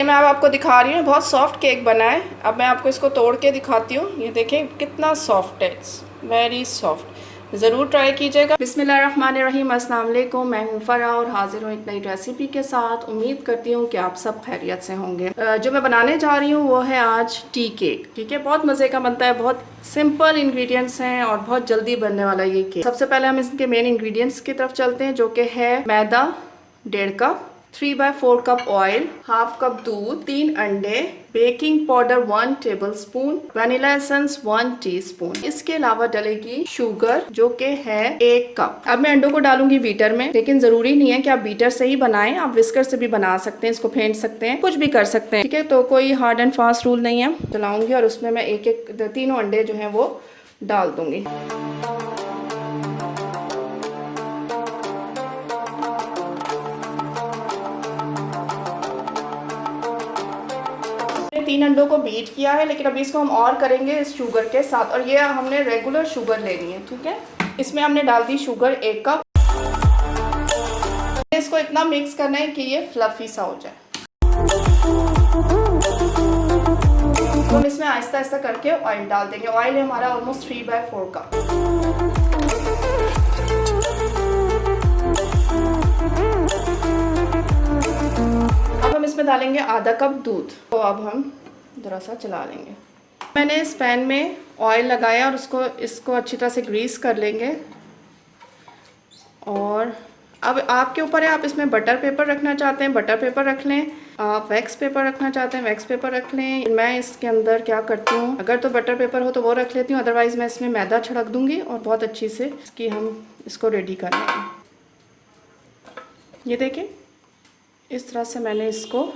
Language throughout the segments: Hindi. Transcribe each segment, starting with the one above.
मैं अब आपको दिखा रही हूँ, बहुत सॉफ्ट केक बना है। अब मैं आपको इसको तोड़ के दिखाती हूँ। ये देखें कितना सॉफ्ट है, इट्स वेरी सॉफ्ट। ज़रूर ट्राई कीजिएगा। बिस्मिल्लाहिर्रहमानिर्रहीम, अस्सलाम वालेकुम। मैं हूँ फ़रा और हाजिर हूँ एक नई रेसिपी के साथ। उम्मीद करती हूँ कि आप सब खैरियत से होंगे। जो मैं बनाने जा रही हूँ वो है आज टी केक। ठीक है, बहुत मज़े का बनता है, बहुत सिंपल इंग्रेडिएंट्स हैं और बहुत जल्दी बनने वाला ये केक। सबसे पहले हम इसके मेन इंग्रेडिएंट्स की तरफ चलते हैं, जो कि है मैदा 1.5 cup, 3/4 cup oil, half cup दूध, 3 अंडे, baking powder 1 tablespoon, vanilla essence 1 teaspoon. इसके अलावा डलेगी शुगर जो कि है 1 कप। अब मैं अंडों को डालूंगी बीटर में, लेकिन जरूरी नहीं है कि आप बीटर से ही बनाएं, आप विस्कर से भी बना सकते हैं, इसको फेंट सकते हैं, कुछ भी कर सकते हैं। ठीक है, तो कोई हार्ड एंड फास्ट रूल नहीं है। चलाऊंगी और उसमें मैं एक एक तीनों अंडे जो है वो डाल दूंगी। तीन अंडों को बीट किया है, लेकिन अभी इसको हम और करेंगे इस शुगर के साथ। और ये हमने रेगुलर शुगर लेनी है। ठीक है, इसमें हमने डाल दी शुगर 1 कप। इसको इतना मिक्स करना है कि ये फ्लफी सा हो जाए। तो हम इसमें आहिस्ता आहिस्ता करके ऑयल डाल देंगे। ऑयल है हमारा ऑलमोस्ट 3/4 कप। अब हम इसमें डालेंगे आधा कप दूध। तो अब हम ज़रा सा चला लेंगे। मैंने इस पैन में ऑयल लगाया और इसको अच्छी तरह से ग्रीस कर लेंगे। और अब आपके ऊपर है, आप इसमें बटर पेपर रखना चाहते हैं बटर पेपर रख लें, आप वैक्स पेपर रखना चाहते हैं वैक्स पेपर रख लें। मैं इसके अंदर क्या करती हूँ, अगर तो बटर पेपर हो तो वो रख लेती हूँ, अदरवाइज़ मैं इसमें मैदा छिड़क दूँगी और बहुत अच्छी से इसको रेडी कर लेंगे। ये देखें, इस तरह से मैंने इसको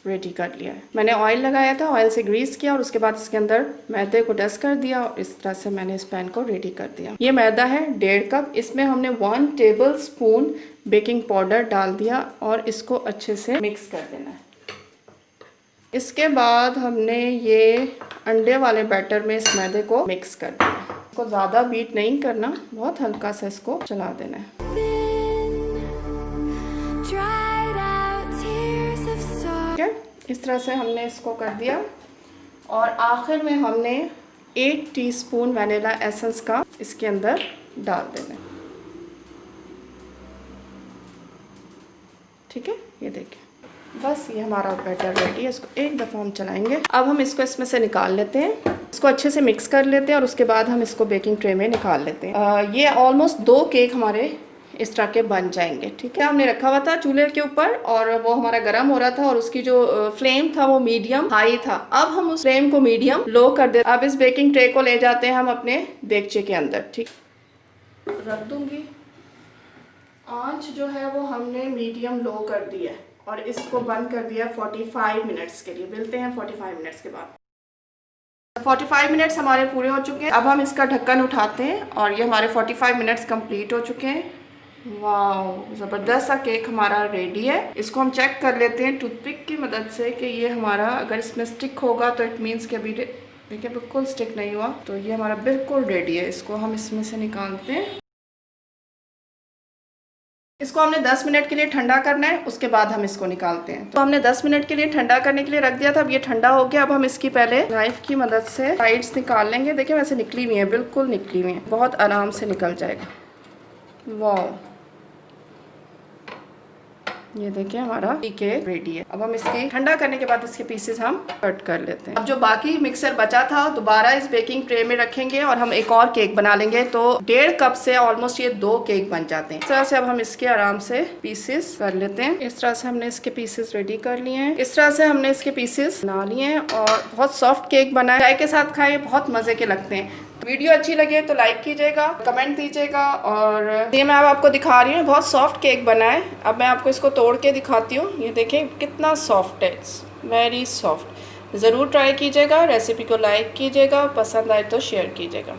रेडी कर लिया है। मैंने ऑयल लगाया था, ऑयल से ग्रीस किया और उसके बाद इसके अंदर मैदे को डस्ट कर दिया और इस तरह से मैंने इस पैन को रेडी कर दिया। ये मैदा है 1.5 कप। इसमें हमने 1 टेबलस्पून बेकिंग पाउडर डाल दिया और इसको अच्छे से मिक्स कर देना है। इसके बाद हमने ये अंडे वाले बैटर में इस मैदे को मिक्स कर दिया। इसको ज़्यादा बीट नहीं करना, बहुत हल्का सा इसको चला देना है। इस तरह से हमने इसको कर दिया और आखिर में हमने 1 टीस्पून वनीला एसेंस का इसके अंदर डाल देना है। ठीक है, ये देखिए, बस ये हमारा बैटर रेडी है। इसको एक दफ़ा हम चलाएंगे। अब हम इसको इसमें से निकाल लेते हैं, इसको अच्छे से मिक्स कर लेते हैं और उसके बाद हम इसको बेकिंग ट्रे में निकाल लेते हैं। ये ऑलमोस्ट 2 केक हमारे इस तरह के बन जाएंगे। ठीक है, हमने रखा हुआ था चूल्हे के ऊपर और वो हमारा गर्म हो रहा था और उसकी जो फ्लेम था वो मीडियम हाई था। अब हम उस फ्लेम को मीडियम लो कर देते। अब इस बेकिंग ट्रे को ले जाते हैं हम अपने देगचे के अंदर। ठीक, रख दूंगी। आंच जो है वो हमने मीडियम लो कर दी है और इसको बंद कर दिया 45 मिनट्स के लिए। मिलते हैं 45 मिनट्स के बाद। 45 मिनट्स हमारे पूरे हो चुके हैं। अब हम इसका ढक्कन उठाते हैं और ये हमारे 45 मिनट्स कंप्लीट हो चुके हैं। वाह, ज़बरदस्त सा केक हमारा रेडी है। इसको हम चेक कर लेते हैं टूथपिक की मदद से कि ये हमारा, अगर इसमें स्टिक होगा तो इट मीन्स कि अभी देखिए बिल्कुल स्टिक नहीं हुआ, तो ये हमारा बिल्कुल रेडी है। इसको हम इसमें से निकालते हैं। इसको हमने 10 मिनट के लिए ठंडा करना है, उसके बाद हम इसको निकालते हैं। तो हमने 10 मिनट के लिए ठंडा करने के लिए रख दिया था। अब ये ठंडा हो गया। अब हम इसकी पहले नाइफ की मदद से साइड्स निकाल लेंगे। देखिए वैसे निकली हुई है, बिल्कुल निकली हुई है, बहुत आराम से निकल जाएगा। वाह, ये देखिए हमारा केक रेडी है। अब हम इसकी ठंडा करने के बाद इसके पीसेस हम कट कर लेते हैं। अब जो बाकी मिक्सर बचा था दोबारा इस बेकिंग ट्रे में रखेंगे और हम एक और केक बना लेंगे। तो 1.5 कप से ऑलमोस्ट ये 2 केक बन जाते हैं। इस तरह से अब हम इसके आराम से पीसेस कर लेते हैं। इस तरह से हमने इसके पीसेस रेडी कर लिए हैं। इस तरह से हमने इसके पीसेस बना लिए हैं और बहुत सॉफ्ट केक बना है। चाय के साथ खाए, बहुत मजे के लगते हैं। वीडियो अच्छी लगे तो लाइक कीजिएगा, कमेंट दीजिएगा। और ये मैं अब आपको दिखा रही हूँ, बहुत सॉफ्ट केक बना है। अब मैं आपको इसको तोड़ के दिखाती हूँ। ये देखें कितना सॉफ्ट है, इट्स वेरी सॉफ्ट। ज़रूर ट्राई कीजिएगा, रेसिपी को लाइक कीजिएगा, पसंद आए तो शेयर कीजिएगा।